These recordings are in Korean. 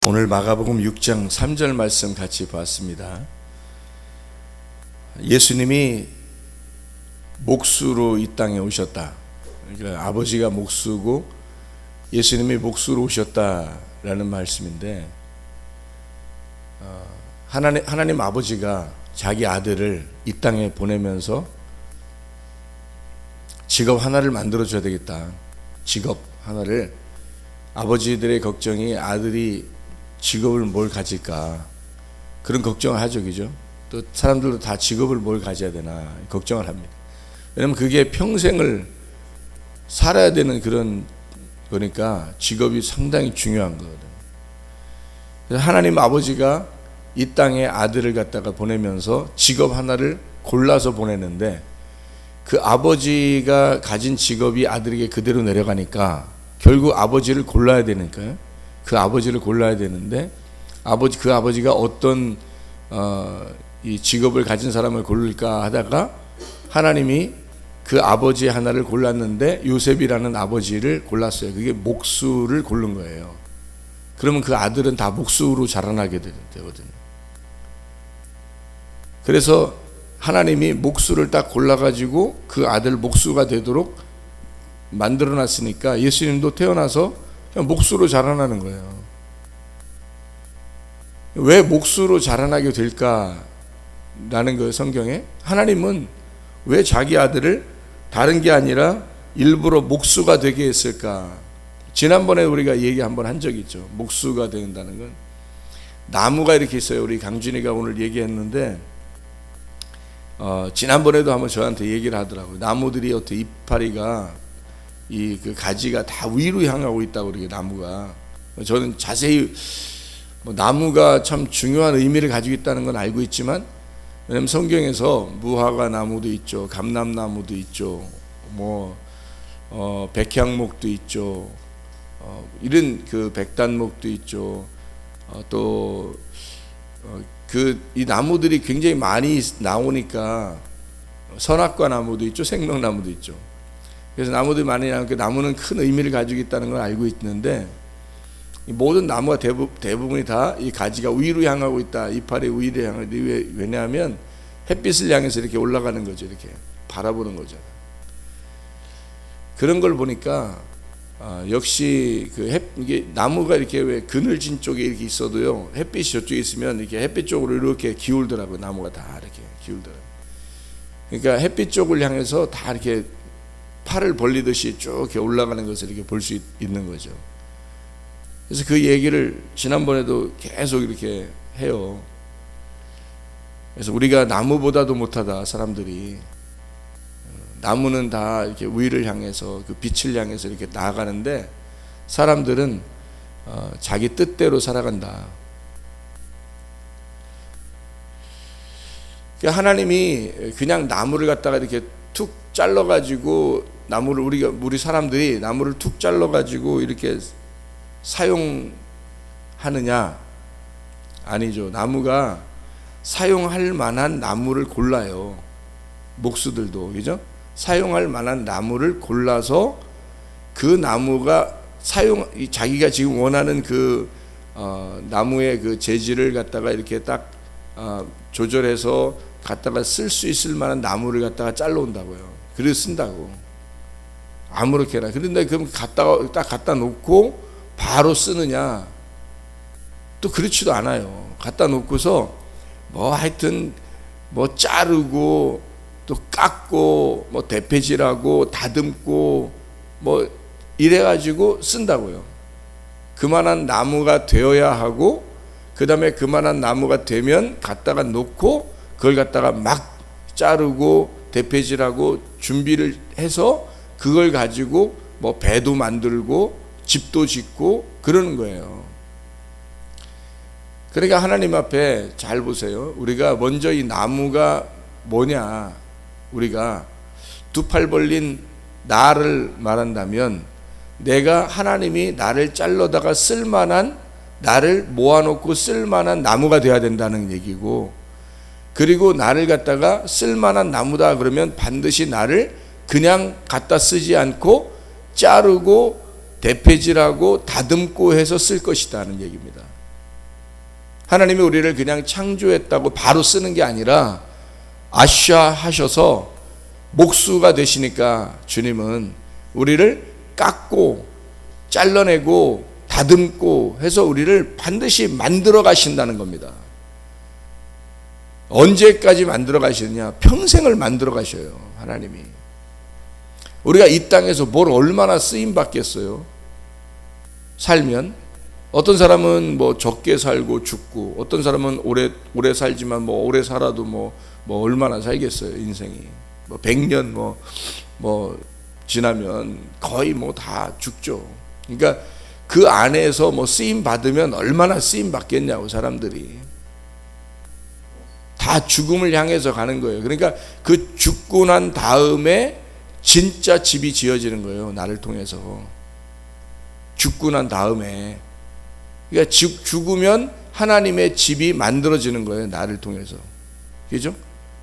오늘 마가복음 6장 3절 말씀 같이 봤습니다. 예수님이 목수로 이 땅에 오셨다. 그러니까 아버지가 목수고 예수님이 목수로 오셨다라는 말씀인데, 하나님 아버지가 자기 아들을 이 땅에 보내면서 직업 하나를 만들어줘야 되겠다. 직업 하나를, 아버지들의 걱정이 아들이 직업을 뭘 가질까, 그런 걱정을 하죠. 그죠? 또 사람들도 다 직업을 뭘 가져야 되나 걱정을 합니다. 왜냐면 그게 평생을 살아야 되는 그런 거니까 직업이 상당히 중요한 거거든요. 그래서 하나님 아버지가 이 땅에 아들을 갖다가 보내면서 직업 하나를 골라서 보내는데, 그 아버지가 가진 직업이 아들에게 그대로 내려가니까 결국 아버지를 골라야 되니까요. 그 아버지를 골라야 되는데, 그 아버지가 어떤 이 직업을 가진 사람을 고를까 하다가 하나님이 그 아버지 하나를 골랐는데 요셉이라는 아버지를 골랐어요. 그게 목수를 고른 거예요. 그러면 그 아들은 다 목수로 자라나게 되거든요. 그래서 하나님이 목수를 딱 골라가지고 그 아들 목수가 되도록 만들어놨으니까 예수님도 태어나서 그냥 목수로 자라나는 거예요. 왜 목수로 자라나게 될까라는 거예요. 성경에 하나님은 왜 자기 아들을 다른 게 아니라 일부러 목수가 되게 했을까? 지난번에 우리가 얘기 한번 한 적이 있죠. 목수가 된다는 건 나무가 이렇게 있어요. 우리 강준이가 오늘 얘기했는데, 지난번에도 한번 저한테 얘기를 하더라고요. 나무들이 어떻게 이파리가 그 가지가 다 위로 향하고 있다고. 그러게 나무가, 저는 자세히 나무가 참 중요한 의미를 가지고 있다는 건 알고 있지만, 왜냐면 성경에서 무화과 나무도 있죠, 감람나무도 있죠, 백향목도 있죠, 이런 그 백단목도 있죠. 또 이 나무들이 굉장히 많이 나오니까 선악과 나무도 있죠, 생명나무도 있죠. 그래서 나무들이 많이 나오니까 나무는 큰 의미를 가지고 있다는 걸 알고 있는데, 모든 나무가 대부분이 다 이 가지가 위로 향하고 있다, 이파리 위로 향하고 있다. 왜냐하면 햇빛을 향해서 이렇게 올라가는 거죠. 이렇게 바라보는 거죠. 그런 걸 보니까 역시 이게 나무가 이렇게 왜 그늘진 쪽에 이렇게 있어도요, 햇빛이 저쪽에 있으면 이렇게 햇빛 쪽으로 이렇게 기울더라고요. 나무가 다 이렇게 기울더라고요. 그러니까 햇빛 쪽을 향해서 다 이렇게 팔을 벌리듯이 쭉 이렇게 올라가는 것을 이렇게 볼 수 있는 거죠. 그래서 그 얘기를 지난번에도 계속 이렇게 해요. 그래서 우리가 나무보다도 못하다, 사람들이. 나무는 다 이렇게 위를 향해서, 그 빛을 향해서 이렇게 나아가는데, 사람들은 자기 뜻대로 살아간다. 그러니까 하나님이 그냥 나무를 갖다가 이렇게 툭 잘라가지고, 우리 사람들이 나무를 툭 잘라가지고 이렇게 사용하느냐? 아니죠. 나무가 사용할 만한 나무를 골라요. 목수들도, 그죠? 사용할 만한 나무를 골라서 그 나무가 자기가 지금 원하는 그 나무의 그 재질을 갖다가 이렇게 딱 조절해서 갖다가 쓸 수 있을 만한 나무를 갖다가 잘라온다고요. 그래서 쓴다고. 아무렇게나. 그런데 그럼 딱 갖다 놓고 바로 쓰느냐? 또 그렇지도 않아요. 갖다 놓고서 하여튼 자르고 또 깎고 대패질하고 다듬고 이래가지고 쓴다고요. 그만한 나무가 되어야 하고, 그 다음에 그만한 나무가 되면 갖다가 놓고 그걸 갖다가 막 자르고 대패질하고 준비를 해서 그걸 가지고 배도 만들고 집도 짓고 그러는 거예요. 그러니까 하나님 앞에 잘 보세요. 우리가 먼저 이 나무가 뭐냐, 우리가 두 팔 벌린 나를 말한다면, 내가 하나님이 나를 잘라다가 쓸만한, 나를 모아놓고 쓸만한 나무가 돼야 된다는 얘기고, 그리고 나를 갖다가 쓸만한 나무다 그러면 반드시 나를 그냥 갖다 쓰지 않고 자르고 대패질하고 다듬고 해서 쓸 것이다는 얘기입니다. 하나님이 우리를 그냥 창조했다고 바로 쓰는 게 아니라 아샤 하셔서 목수가 되시니까 주님은 우리를 깎고 잘라내고 다듬고 해서 우리를 반드시 만들어 가신다는 겁니다. 언제까지 만들어 가시느냐? 평생을 만들어 가셔요, 하나님이. 우리가 이 땅에서 뭘 얼마나 쓰임 받겠어요? 살면 어떤 사람은 뭐 적게 살고 죽고, 어떤 사람은 오래 살지만 뭐 오래 살아도 뭐 얼마나 살겠어요, 인생이. 뭐 100년 뭐 지나면 거의 뭐 다 죽죠. 그러니까 그 안에서 뭐 쓰임 받으면 얼마나 쓰임 받겠냐고, 사람들이. 다 죽음을 향해서 가는 거예요. 그러니까 그 죽고 난 다음에 진짜 집이 지어지는 거예요, 나를 통해서. 죽고 난 다음에. 그러니까 죽으면 하나님의 집이 만들어지는 거예요, 나를 통해서. 그죠?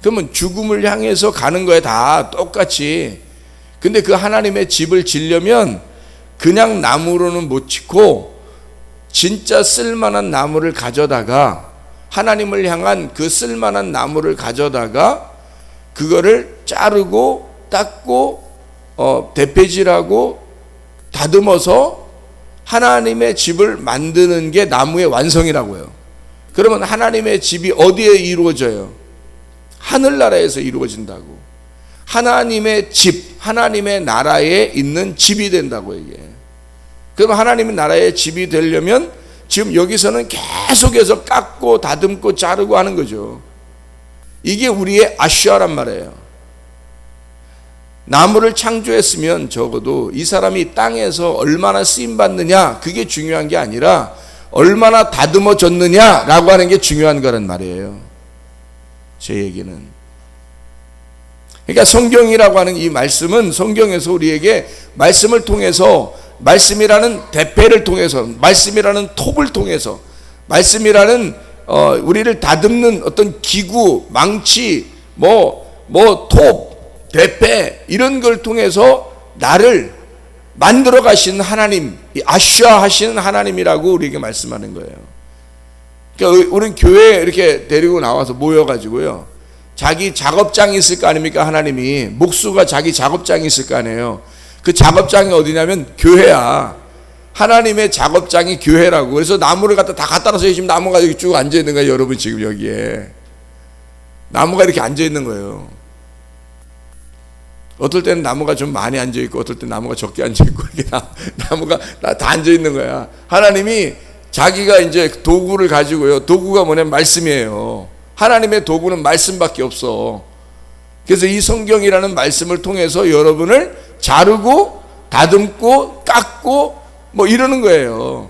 그러면 죽음을 향해서 가는 거예요, 다 똑같이. 근데 그 하나님의 집을 지려면 그냥 나무로는 못 짓고 진짜 쓸만한 나무를 가져다가, 하나님을 향한 그 쓸만한 나무를 가져다가 그거를 자르고 닦고 대패질하고 다듬어서 하나님의 집을 만드는 게 나무의 완성이라고요. 그러면 하나님의 집이 어디에 이루어져요? 하늘나라에서 이루어진다고. 하나님의 집, 하나님의 나라에 있는 집이 된다고, 이게. 그럼 하나님의 나라의 집이 되려면 지금 여기서는 계속해서 깎고 다듬고 자르고 하는 거죠. 이게 우리의 아시아란 말이에요. 나무를 창조했으면 적어도 이 사람이 땅에서 얼마나 쓰임받느냐, 그게 중요한 게 아니라 얼마나 다듬어졌느냐라고 하는 게 중요한 거란 말이에요, 제 얘기는. 그러니까 성경이라고 하는 이 말씀은, 성경에서 우리에게 말씀을 통해서, 말씀이라는 대패를 통해서, 말씀이라는 톱을 통해서, 말씀이라는 우리를 다듬는 어떤 기구, 망치, 톱, 대패, 이런 걸 통해서 나를 만들어 가신 하나님, 아샤 하시는 하나님이라고 우리에게 말씀하는 거예요. 그러니까 우리는 교회에 이렇게 데리고 나와서 모여가지고요, 자기 작업장이 있을 거 아닙니까? 하나님이 목수가 자기 작업장이 있을 거 아니에요. 그 작업장이 어디냐면 교회야. 하나님의 작업장이 교회라고. 그래서 나무를 다 갖다 놔서 지금 나무가 여기 쭉 앉아 있는 거예요, 여러분. 지금 여기에 나무가 이렇게 앉아 있는 거예요. 어떨 때는 나무가 좀 많이 앉아 있고, 어떨 때 나무가 적게 앉아 있고, 이렇게 나무가 다 앉아 있는 거야. 하나님이 자기가 이제 도구를 가지고요, 도구가 뭐냐면 말씀이에요. 하나님의 도구는 말씀밖에 없어. 그래서 이 성경이라는 말씀을 통해서 여러분을 자르고 다듬고 깎고 뭐 이러는 거예요.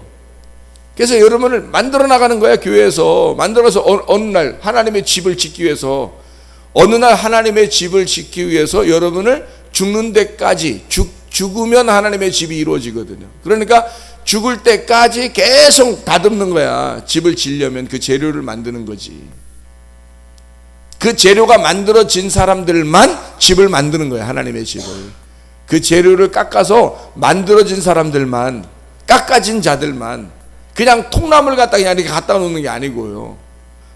그래서 여러분을 만들어 나가는 거야, 교회에서. 만들어서 어느 날 하나님의 집을 짓기 위해서, 어느 날 하나님의 집을 짓기 위해서 여러분을 죽는 데까지, 죽으면 하나님의 집이 이루어지거든요. 그러니까 죽을 때까지 계속 다듬는 거야. 집을 지려면 그 재료를 만드는 거지. 그 재료가 만들어진 사람들만 집을 만드는 거야, 하나님의 집을. 그 재료를 깎아서 만들어진 사람들만, 깎아진 자들만. 그냥 통나무를 갖다 그냥 이렇게 갖다 놓는 게 아니고요.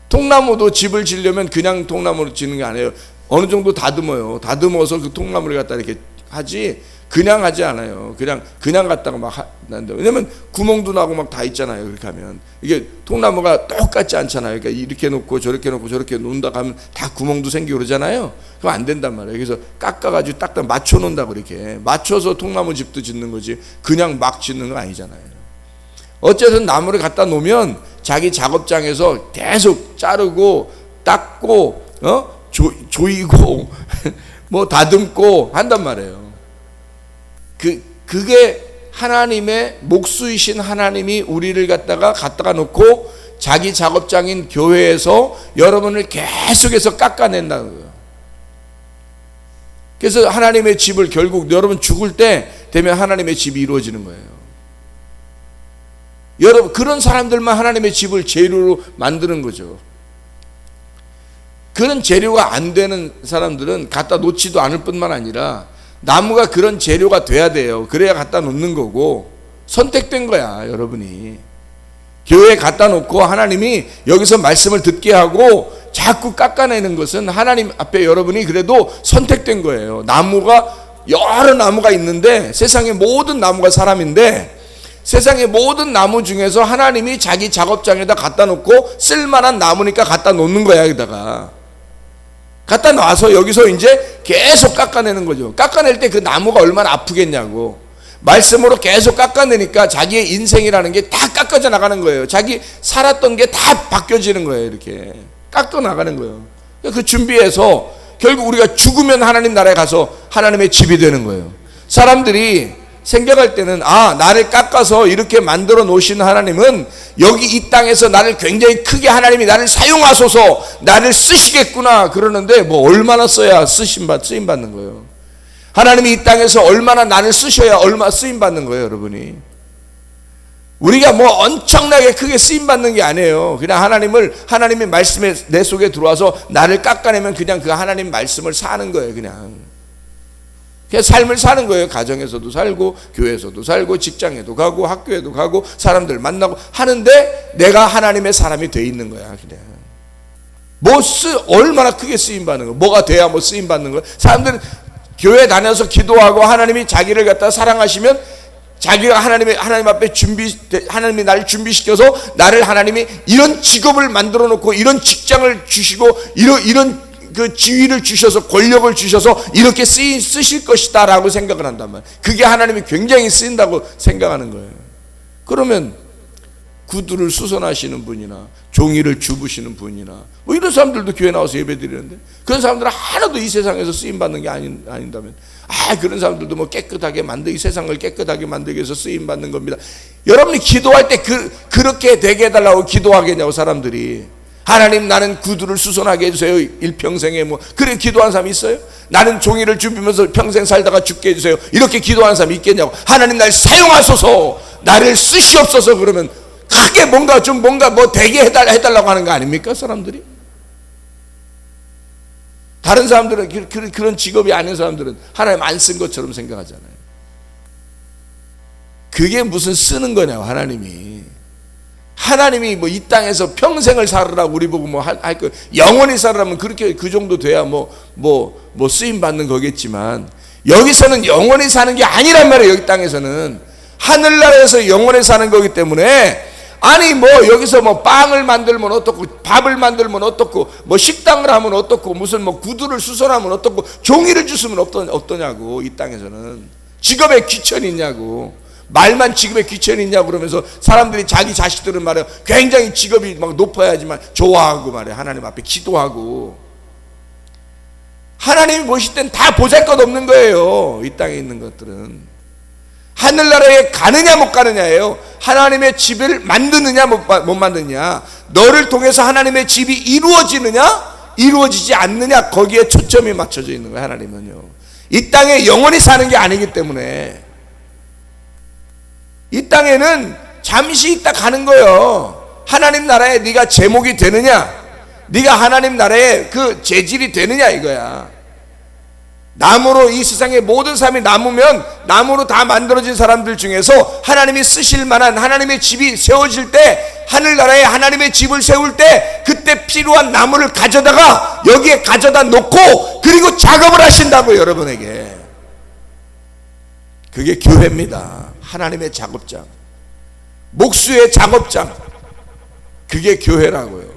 통나무도 집을 지려면 그냥 통나무로 짓는 게 아니에요. 어느 정도 다듬어요. 다듬어서 그 통나무를 갖다 이렇게 하지, 그냥 하지 않아요. 그냥 갖다가 막 난다. 왜냐면 구멍도 나고 막 다 있잖아요. 그렇게 하면 이게 통나무가 똑같지 않잖아요. 그러니까 이렇게 놓고 저렇게 놓고 저렇게 놓는다 하면 다 구멍도 생기고 그러잖아요. 그럼 안 된단 말이에요. 그래서 깎아가지고 딱딱 맞춰 놓는다고, 이렇게 맞춰서 통나무 집도 짓는 거지, 그냥 막 짓는 건 아니잖아요. 어쨌든 나무를 갖다 놓으면 자기 작업장에서 계속 자르고 닦고 조이고 뭐 다듬고 한단 말이에요. 그게 하나님의 목수이신 하나님이 우리를 갖다가 놓고 자기 작업장인 교회에서 여러분을 계속해서 깎아낸다는 거예요. 그래서 하나님의 집을, 결국 여러분 죽을 때 되면 하나님의 집이 이루어지는 거예요. 여러분, 그런 사람들만 하나님의 집을 재료로 만드는 거죠. 그런 재료가 안 되는 사람들은 갖다 놓지도 않을 뿐만 아니라 나무가 그런 재료가 돼야 돼요. 그래야 갖다 놓는 거고, 선택된 거야, 여러분이. 교회에 갖다 놓고 하나님이 여기서 말씀을 듣게 하고 자꾸 깎아내는 것은 하나님 앞에 여러분이 그래도 선택된 거예요. 나무가 여러 나무가 있는데 세상의 모든 나무가 사람인데 세상의 모든 나무 중에서 하나님이 자기 작업장에다 갖다 놓고 쓸만한 나무니까 갖다 놓는 거야. 여기다가 갖다 놔서 여기서 이제 계속 깎아내는 거죠. 깎아낼 때 그 나무가 얼마나 아프겠냐고. 말씀으로 계속 깎아내니까 자기의 인생이라는 게 다 깎아져 나가는 거예요. 자기 살았던 게 다 바뀌어지는 거예요. 이렇게 깎아 나가는 거예요. 그 준비해서 결국 우리가 죽으면 하나님 나라에 가서 하나님의 집이 되는 거예요. 사람들이 생각할 때는 나를 깎아서 이렇게 만들어 놓으신 하나님은 여기 이 땅에서 나를 굉장히 크게 하나님이 나를 사용하소서 나를 쓰시겠구나 그러는데 뭐 얼마나 써야 쓰임 받는 거예요. 하나님이 이 땅에서 얼마나 나를 쓰셔야 얼마 쓰임 받는 거예요. 여러분이 우리가 뭐 엄청나게 크게 쓰임 받는 게 아니에요. 그냥 하나님의 말씀에 내 속에 들어와서 나를 깎아내면 그냥 그 하나님 말씀을 사는 거예요. 그냥 삶을 사는 거예요. 가정에서도 살고 교회에서도 살고 직장에도 가고 학교에도 가고 사람들 만나고 하는데 내가 하나님의 사람이 돼 있는 거야. 그냥 얼마나 크게 쓰임 받는 거 뭐가 돼야 뭐 쓰임 받는 거야. 사람들은 교회 다녀서 기도하고 하나님이 자기를 갖다 사랑하시면 자기가 하나님 앞에 하나님이 나를 준비시켜서 나를 하나님이 이런 직업을 만들어 놓고 이런 직장을 주시고 이런 그 지위를 주셔서 권력을 주셔서 이렇게 쓰실 것이다 라고 생각을 한단 말이에요. 그게 하나님이 굉장히 쓰인다고 생각하는 거예요. 그러면 구두를 수선하시는 분이나 종이를 주부시는 분이나 뭐 이런 사람들도 교회 나와서 예배 드리는데 그런 사람들은 하나도 이 세상에서 쓰임받는 게 아닌다면 그런 사람들도 뭐 깨끗하게 이 세상을 깨끗하게 만들기 위해서 쓰임받는 겁니다. 여러분이 기도할 때 그렇게 되게 해달라고 기도하겠냐고. 사람들이 하나님 나는 구두를 수선하게 해주세요 일평생에 뭐 그래 기도하는 사람이 있어요? 나는 종이를 주면서 평생 살다가 죽게 해주세요 이렇게 기도하는 사람이 있겠냐고. 하나님 날 사용하소서 나를 쓰시옵소서 그러면 크게 뭔가 뭐 되게 해달라고 하는 거 아닙니까? 사람들이 다른 사람들은 그런 직업이 아닌 사람들은 하나님 안 쓴 것처럼 생각하잖아요. 그게 무슨 쓰는 거냐고. 하나님이 뭐 이 땅에서 평생을 살으라고 우리 보고 뭐 할 거 영원히 살으라면 그렇게 그 정도 돼야 뭐 쓰임 받는 거겠지만 여기서는 영원히 사는 게 아니란 말이에요. 여기 땅에서는 하늘나라에서 영원히 사는 거기 때문에 뭐 여기서 뭐 빵을 만들면 어떻고 밥을 만들면 어떻고 뭐 식당을 하면 어떻고 무슨 뭐 구두를 수선하면 어떻고 종이를 주시면 어떠냐고. 이 땅에서는 직업에 귀천이 있냐고. 말만 직업에 귀천이 있냐고 그러면서 사람들이 자기 자식들은 말이야 굉장히 직업이 막 높아야지만 좋아하고 말이야 하나님 앞에 기도하고. 하나님이 보실 땐 다 보잘것없는 거예요. 이 땅에 있는 것들은 하늘나라에 가느냐 못 가느냐예요. 하나님의 집을 만드느냐 못 만드느냐, 너를 통해서 하나님의 집이 이루어지느냐 이루어지지 않느냐, 거기에 초점이 맞춰져 있는 거예요. 하나님은요 이 땅에 영원히 사는 게 아니기 때문에 이 땅에는 잠시 있다 가는 거예요. 하나님 나라에 네가 제목이 되느냐, 네가 하나님 나라에 그 재질이 되느냐 이거야. 나무로 이 세상의 모든 사람이 나무로 다 만들어진 사람들 중에서 하나님이 쓰실 만한 하나님의 집이 세워질 때, 하늘나라에 하나님의 집을 세울 때 그때 필요한 나무를 가져다가 여기에 가져다 놓고 그리고 작업을 하신다고요. 여러분에게. 그게 교회입니다. 하나님의 작업장, 목수의 작업장, 그게 교회라고요.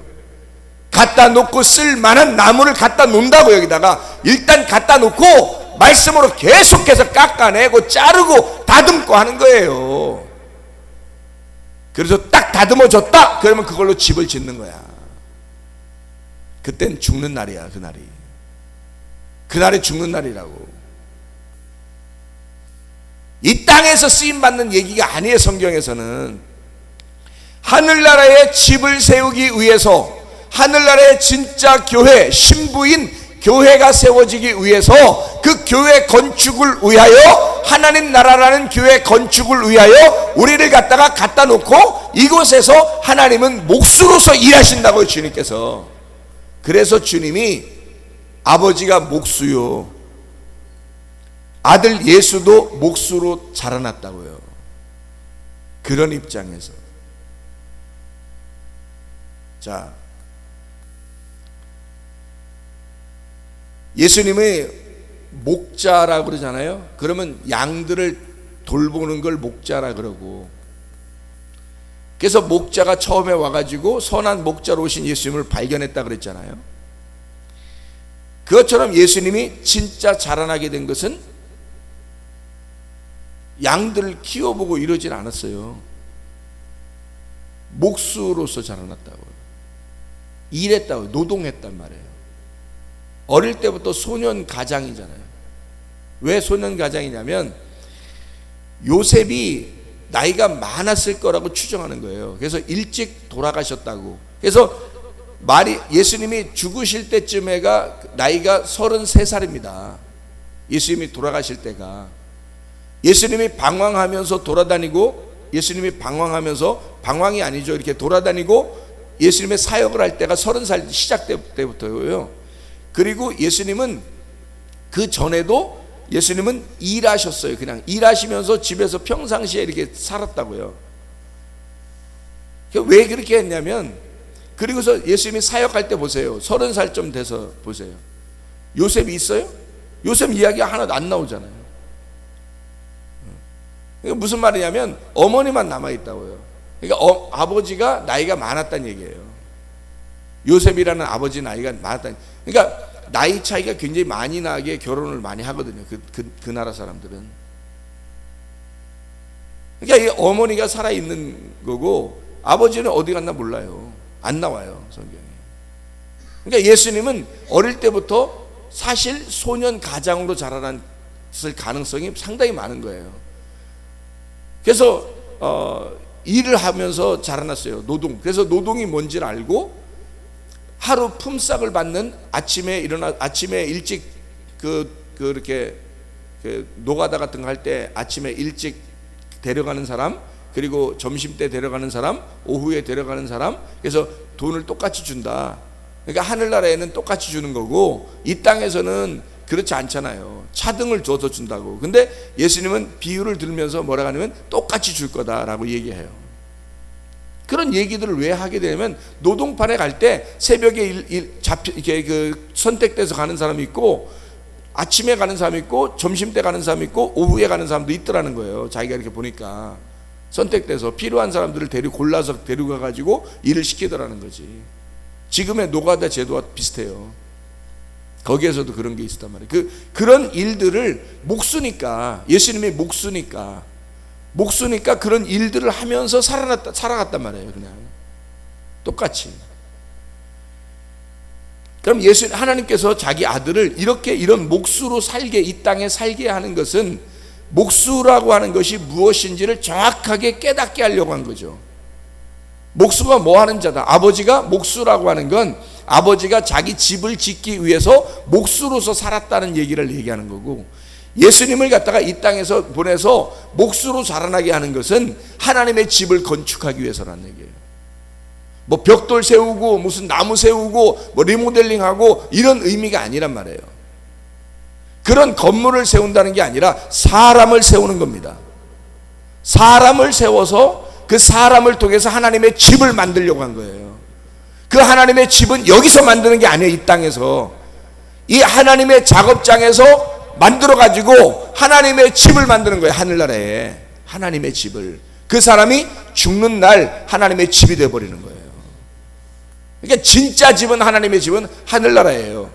갖다 놓고 쓸 만한 나무를 갖다 놓는다고. 여기다가 일단 갖다 놓고 말씀으로 계속해서 깎아내고 자르고 다듬고 하는 거예요. 그래서 딱 다듬어졌다 그러면 그걸로 집을 짓는 거야. 그땐 죽는 날이야. 그날이 죽는 날이라고. 이 땅에서 쓰임받는 얘기가 아니에요. 성경에서는 하늘나라에 집을 세우기 위해서, 하늘나라의 진짜 교회, 신부인 교회가 세워지기 위해서, 그 교회 건축을 위하여, 하나님 나라라는 교회 건축을 위하여 우리를 갖다 놓고 이곳에서 하나님은 목수로서 일하신다고요. 주님께서. 그래서 주님이 아버지가 목수요, 아들 예수도 목수로 자라났다고요. 그런 입장에서 자, 예수님의 목자라고 그러잖아요. 그러면 양들을 돌보는 걸 목자라 그러고, 그래서 목자가 처음에 와가지고 선한 목자로 오신 예수님을 발견했다 그랬잖아요. 그것처럼 예수님이 진짜 자라나게 된 것은 양들을 키워보고 이러진 않았어요. 목수로서 자라났다고요. 일했다고요. 노동했단 말이에요. 어릴 때부터 소년 가장이잖아요. 왜 소년 가장이냐면 요셉이 나이가 많았을 거라고 추정하는 거예요. 그래서 일찍 돌아가셨다고. 그래서 예수님이 죽으실 때쯤에가 나이가 33살입니다. 예수님이 돌아가실 때가. 예수님이 방황하면서 돌아다니고, 예수님이 방황이 아니죠. 이렇게 돌아다니고 예수님의 사역을 할 때가 30살 시작 때부터예요. 그리고 예수님은 그 전에도 예수님은 일하셨어요. 그냥 일하시면서 집에서 평상시에 이렇게 살았다고요. 왜 그렇게 했냐면, 그리고서 예수님이 사역할 때 보세요. 30살쯤 돼서 보세요. 요셉이 있어요? 요셉 이야기가 하나도 안 나오잖아요. 그러니까 무슨 말이냐면 어머니만 남아있다고요. 그러니까 아버지가 나이가 많았다는 얘기예요. 요셉이라는 아버지 나이가 많았다는. 그러니까 나이 차이가 굉장히 많이 나게 결혼을 많이 하거든요. 그 나라 사람들은. 그러니까 이 어머니가 살아있는 거고, 아버지는 어디 갔나 몰라요. 안 나와요, 성경에. 그러니까 예수님은 어릴 때부터 사실 소년 가장으로 자라났을 가능성이 상당히 많은 거예요. 그래서 일을 하면서 자라났어요. 노동. 그래서 노동이 뭔지를 알고, 하루 품삯을 받는, 아침에 일찍 이렇게 노가다 같은 거 할 때 아침에 일찍 데려가는 사람, 그리고 점심 때 데려가는 사람, 오후에 데려가는 사람, 그래서 돈을 똑같이 준다. 그러니까 하늘나라에는 똑같이 주는 거고, 이 땅에서는 그렇지 않잖아요. 차등을 줘서 준다고. 근데 예수님은 비유를 들면서 뭐라고 하냐면 똑같이 줄 거다라고 얘기해요. 그런 얘기들을 왜 하게 되냐면, 노동판에 갈 때 새벽에 이렇게 선택돼서 가는 사람이 있고, 아침에 가는 사람이 있고, 점심 때 가는 사람이 있고, 오후에 가는 사람도 있더라는 거예요. 자기가 이렇게 보니까 선택돼서 필요한 사람들을 골라서 데리고 가가지고 일을 시키더라는 거지. 지금의 노가다 제도와 비슷해요. 거기에서도 그런 게 있었단 말이에요. 그런 일들을 목수니까, 예수님이 목수니까 그런 일들을 하면서 살아갔단 말이에요. 그냥 똑같이. 그럼 하나님께서 자기 아들을 이런 목수로 이 땅에 살게 하는 것은, 목수라고 하는 것이 무엇인지를 정확하게 깨닫게 하려고 한 거죠. 목수가 뭐 하는 자다. 아버지가 목수라고 하는 건 아버지가 자기 집을 짓기 위해서 목수로서 살았다는 얘기를 얘기하는 거고, 예수님을 갖다가 이 땅에서 보내서 목수로 자라나게 하는 것은 하나님의 집을 건축하기 위해서라는 얘기예요. 뭐 벽돌 세우고 무슨 나무 세우고 뭐 리모델링하고 이런 의미가 아니란 말이에요. 그런 건물을 세운다는 게 아니라 사람을 세우는 겁니다. 사람을 세워서 그 사람을 통해서 하나님의 집을 만들려고 한 거예요. 그 하나님의 집은 여기서 만드는 게 아니에요. 이 땅에서 이 하나님의 작업장에서 만들어 가지고 하나님의 집을 만드는 거예요. 하늘나라에 하나님의 집을. 그 사람이 죽는 날 하나님의 집이 되어버리는 거예요. 그러니까 진짜 집은, 하나님의 집은 하늘나라예요.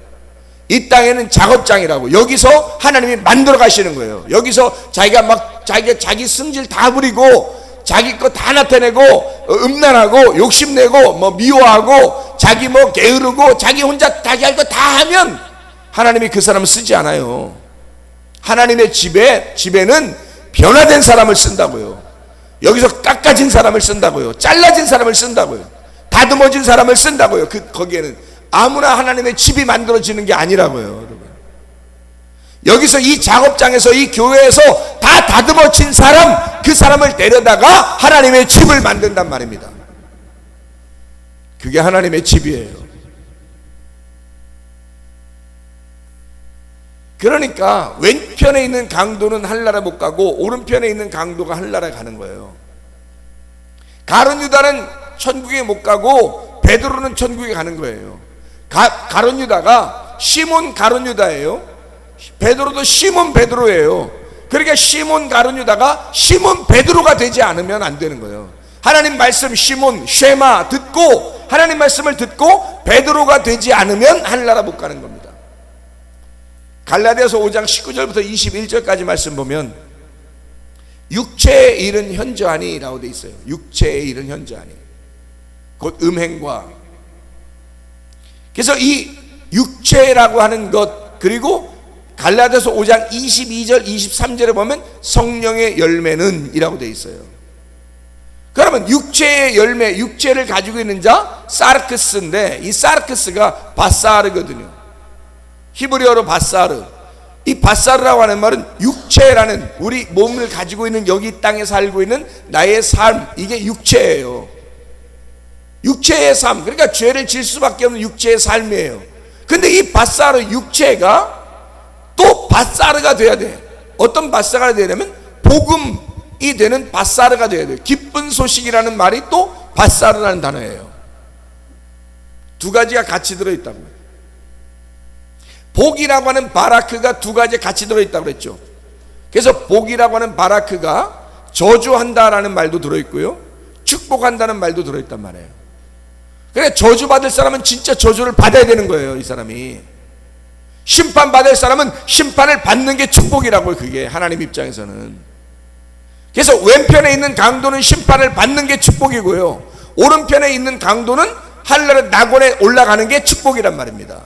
이 땅에는 작업장이라고. 여기서 하나님이 만들어 가시는 거예요. 여기서 자기가 막 자기 승질 다 부리고 자기 거 다 나타내고 음란하고 욕심내고 뭐 미워하고 자기 뭐 게으르고 자기 혼자 자기 할 거 다 하면 하나님이 그 사람을 쓰지 않아요. 하나님의 집에는 변화된 사람을 쓴다고요. 여기서 깎아진 사람을 쓴다고요. 잘라진 사람을 쓴다고요. 다듬어진 사람을 쓴다고요. 거기에는 아무나 하나님의 집이 만들어지는 게 아니라고요, 여러분. 여기서 이 작업장에서, 이 교회에서 다 다듬어진 사람, 그 사람을 데려다가 하나님의 집을 만든단 말입니다. 그게 하나님의 집이에요. 그러니까 왼편에 있는 강도는 하늘나라 못 가고 오른편에 있는 강도가 하늘나라에 가는 거예요. 가룟 유다는 천국에 못 가고 베드로는 천국에 가는 거예요. 가룟 유다가 시몬 가룟 유다예요. 베드로도 시몬 베드로예요. 그러니까 시몬 가룟 유다가 시몬 베드로가 되지 않으면 안 되는 거예요. 하나님 말씀 시몬 쉐마 듣고 하나님 말씀을 듣고 베드로가 되지 않으면 하늘나라 못 가는 겁니다. 갈라디아서 5장 19절부터 21절까지 말씀 보면 육체의 일은 현저하니 라고 돼 있어요. 육체의 일은 현저하니 곧 음행과, 그래서 이 육체라고 하는 것, 그리고 갈라디아서 5장 22절 23절에 보면 성령의 열매는 이라고 돼 있어요. 그러면 육체의 열매, 육체를 가지고 있는 자 사르크스인데, 이 사르크스가 바사르거든요. 히브리어로 바사르. 이 바사르라고 하는 말은 육체라는, 우리 몸을 가지고 있는, 여기 땅에 살고 있는 나의 삶, 이게 육체예요. 육체의 삶, 그러니까 죄를 질 수밖에 없는 육체의 삶이에요. 근데 이 바사르 육체가 또 바사르가 돼야 돼. 어떤 바사르가 되려면 복음이 되는 바사르가 돼야 돼요. 기쁜 소식이라는 말이 또 바사르라는 단어예요. 두 가지가 같이 들어있다고. 복이라고 하는 바라크가 두 가지 같이 들어있다고 그랬죠. 그래서 복이라고 하는 바라크가 저주한다라는 말도 들어있고요, 축복한다는 말도 들어있단 말이에요. 그러니까 저주받을 사람은 진짜 저주를 받아야 되는 거예요. 이 사람이 심판받을 사람은 심판을 받는 게 축복이라고요. 그게 하나님 입장에서는. 그래서 왼편에 있는 강도는 심판을 받는 게 축복이고요, 오른편에 있는 강도는 하늘나라 낙원에 올라가는 게 축복이란 말입니다.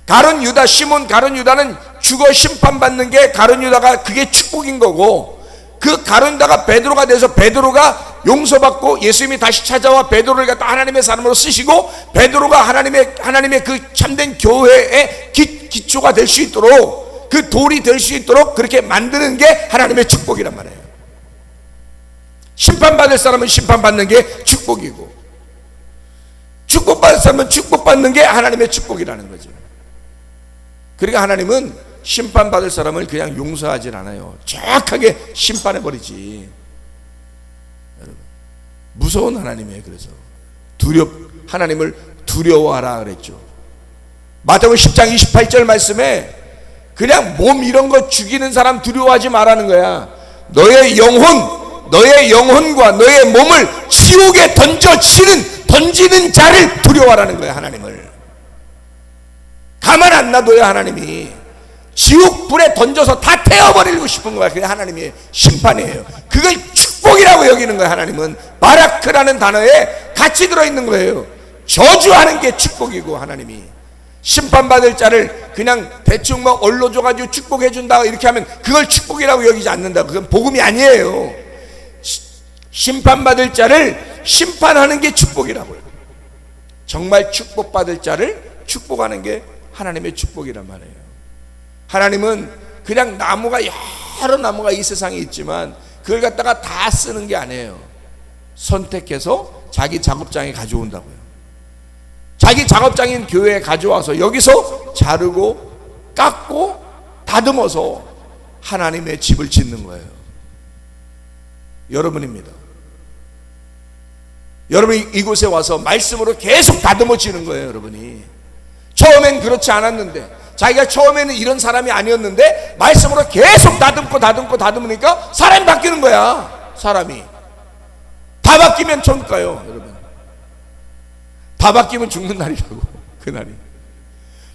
가룟 유다, 시몬 가룟 유다는 죽어 심판받는 게 가룟 유다가 그게 축복인 거고, 그 가룟 유다가 베드로가 돼서 베드로가 용서받고 예수님이 다시 찾아와 베드로를 갖다 하나님의 사람으로 쓰시고, 베드로가 하나님의 그 참된 교회의 기초가 될 수 있도록, 그 돌이 될 수 있도록 그렇게 만드는 게 하나님의 축복이란 말이에요. 심판받을 사람은 심판받는 게 축복이고, 축복받을 사람은 축복받는 게 하나님의 축복이라는 거죠. 그러니까 하나님은 심판받을 사람을 그냥 용서하진 않아요. 정확하게 심판해버리지. 여러분, 무서운 하나님이에요. 그래서 하나님을 두려워하라 그랬죠. 마태복음 10장 28절 말씀에 그냥 몸 이런 거 죽이는 사람 두려워하지 말라는 거야. 너의 영혼과 너의 몸을 지옥에 던지는 자를 두려워하라는 거야. 하나님을 가만 안 놔둬요. 하나님이 지옥 불에 던져서 다 태워버리고 싶은 거야. 그게 하나님의 심판이에요. 그걸 축복이라고 여기는 거야. 하나님은 바라크라는 단어에 같이 들어있는 거예요. 저주하는 게 축복이고, 하나님이 심판받을 자를 그냥 대충 뭐 얼러줘가지고 축복해준다 이렇게 하면 그걸 축복이라고 여기지 않는다. 그건 복음이 아니에요. 심판받을 자를 심판하는 게 축복이라고요. 정말 축복받을 자를 축복하는 게 하나님의 축복이란 말이에요. 하나님은 그냥 여러 나무가 이 세상에 있지만 그걸 갖다가 다 쓰는 게 아니에요. 선택해서 자기 작업장에 가져온다고요. 자기 작업장인 교회에 가져와서 여기서 자르고 깎고 다듬어서 하나님의 집을 짓는 거예요. 여러분입니다. 여러분이 이곳에 와서 말씀으로 계속 다듬어지는 거예요. 여러분이 처음엔 그렇지 않았는데, 자기가 처음에는 이런 사람이 아니었는데 말씀으로 계속 다듬으니까 사람이 바뀌는 거야. 사람이 다 바뀌면 천국 가요. 여러분, 다 바뀌면 죽는 날이라고. 그날이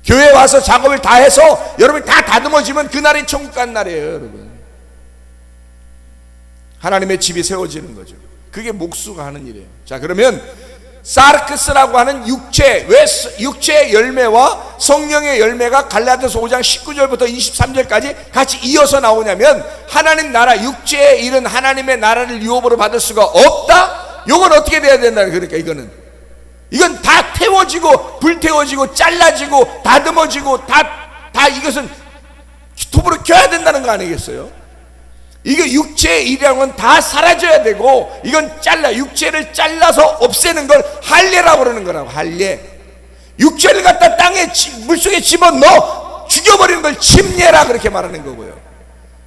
교회 와서 작업을 다 해서 여러분이 다 다듬어지면 그날이 천국 가는 날이에요. 여러분, 하나님의 집이 세워지는 거죠. 그게 목수가 하는 일이에요. 자, 그러면 사르크스라고 하는 왜 육체의 열매와 성령의 열매가 갈라디아서 5장 19절부터 23절까지 같이 이어서 나오냐면, 하나님 나라, 육체의 일은 하나님의 나라를 유업으로 받을 수가 없다. 이건 어떻게 돼야 된다. 그러니까 이건 다 태워지고 불태워지고 잘라지고 다듬어지고 다 이것은 톱으로 켜야 된다는 거 아니겠어요? 이거 육체의 일이라는 건 다 사라져야 되고, 이건 육체를 잘라서 없애는 걸 할례라고 그러는 거라고. 할례. 육체를 갖다 땅에 물속에 집어넣어 죽여버리는 걸 침례라 그렇게 말하는 거고요.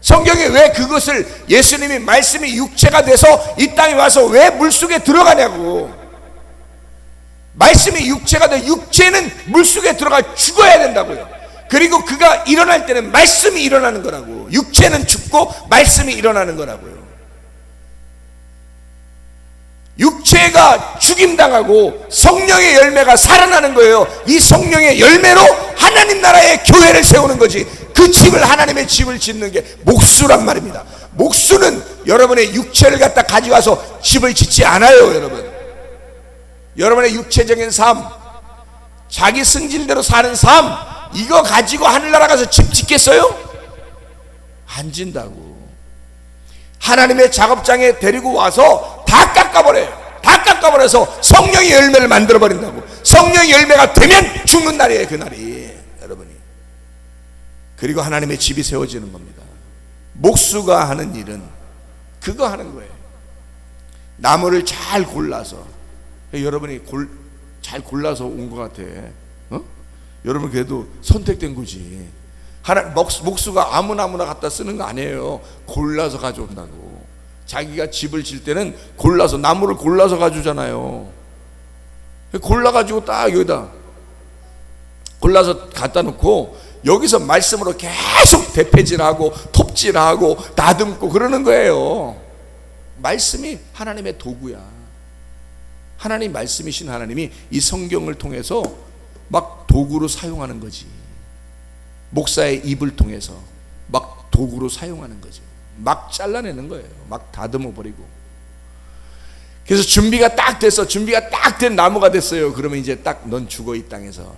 성경에 왜 그것을, 예수님이 말씀이 육체가 돼서 이 땅에 와서 왜 물속에 들어가냐고. 말씀이 육체가 돼. 육체는 물속에 들어가 죽어야 된다고요. 그리고 그가 일어날 때는 말씀이 일어나는 거라고. 육체는 죽고 말씀이 일어나는 거라고요. 육체가 죽임당하고 성령의 열매가 살아나는 거예요. 이 성령의 열매로 하나님 나라의 교회를 세우는 거지. 그 집을, 하나님의 집을 짓는 게 목수란 말입니다. 목수는 여러분의 육체를 갖다 가져가서 집을 짓지 않아요. 여러분의 육체적인 삶, 자기 승질대로 사는 삶, 이거 가지고 하늘나라 가서 집 짓겠어요? 안 진다고. 하나님의 작업장에 데리고 와서 다 깎아버려요. 다 깎아버려서 성령의 열매를 만들어버린다고. 성령의 열매가 되면 죽는 날이에요. 그날이, 여러분이. 그리고 하나님의 집이 세워지는 겁니다. 목수가 하는 일은 그거 하는 거예요. 나무를 잘 골라서, 여러분이 잘 골라서 온 것 같아. 여러분 그래도 선택된 거지. 목수가 아무나 갖다 쓰는 거 아니에요. 골라서 가져온다고. 자기가 집을 질 때는 골라서, 나무를 골라서 가져오잖아요. 골라가지고 딱 여기다 골라서 갖다 놓고 여기서 말씀으로 계속 대패질하고 톱질하고 다듬고 그러는 거예요. 말씀이 하나님의 도구야. 하나님 말씀이신 하나님이 이 성경을 통해서 막 도구로 사용하는 거지. 목사의 입을 통해서 막 도구로 사용하는 거죠. 막 잘라내는 거예요. 막 다듬어 버리고. 그래서 준비가 딱 됐어. 준비가 딱 된 나무가 됐어요. 그러면 이제 딱 넌 죽어, 이 땅에서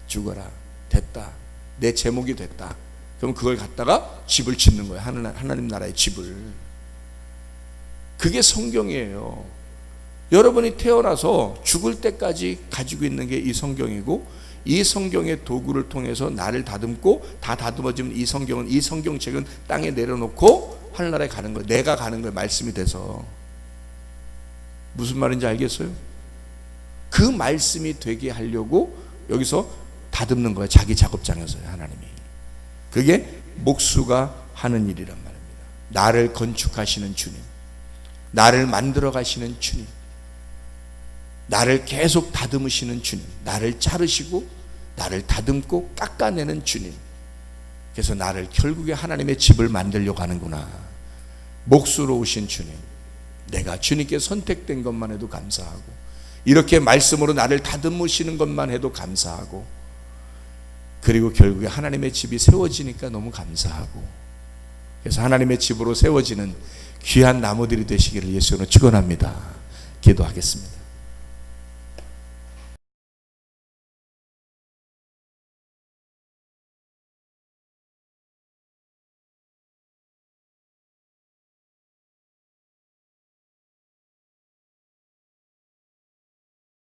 죽어라. 됐다. 내 제목이 됐다. 그럼 그걸 갖다가 집을 짓는 거예요. 하나님 나라의 집을. 그게 성경이에요. 여러분이 태어나서 죽을 때까지 가지고 있는 게 이 성경이고, 이 성경의 도구를 통해서 나를 다듬고, 다 다듬어지면 이 성경은, 이 성경책은 땅에 내려놓고 하늘나라에 가는 거예요. 내가 가는 거예요. 말씀이 돼서. 무슨 말인지 알겠어요? 그 말씀이 되게 하려고 여기서 다듬는 거예요. 자기 작업장에서요. 하나님이. 그게 목수가 하는 일이란 말입니다. 나를 건축하시는 주님, 나를 만들어 가시는 주님, 나를 계속 다듬으시는 주님, 나를 자르시고 나를 다듬고 깎아내는 주님. 그래서 나를 결국에 하나님의 집을 만들려고 하는구나. 목수로 오신 주님, 내가 주님께 선택된 것만 해도 감사하고, 이렇게 말씀으로 나를 다듬으시는 것만 해도 감사하고, 그리고 결국에 하나님의 집이 세워지니까 너무 감사하고, 그래서 하나님의 집으로 세워지는 귀한 나무들이 되시기를 예수로 축원합니다. 기도하겠습니다.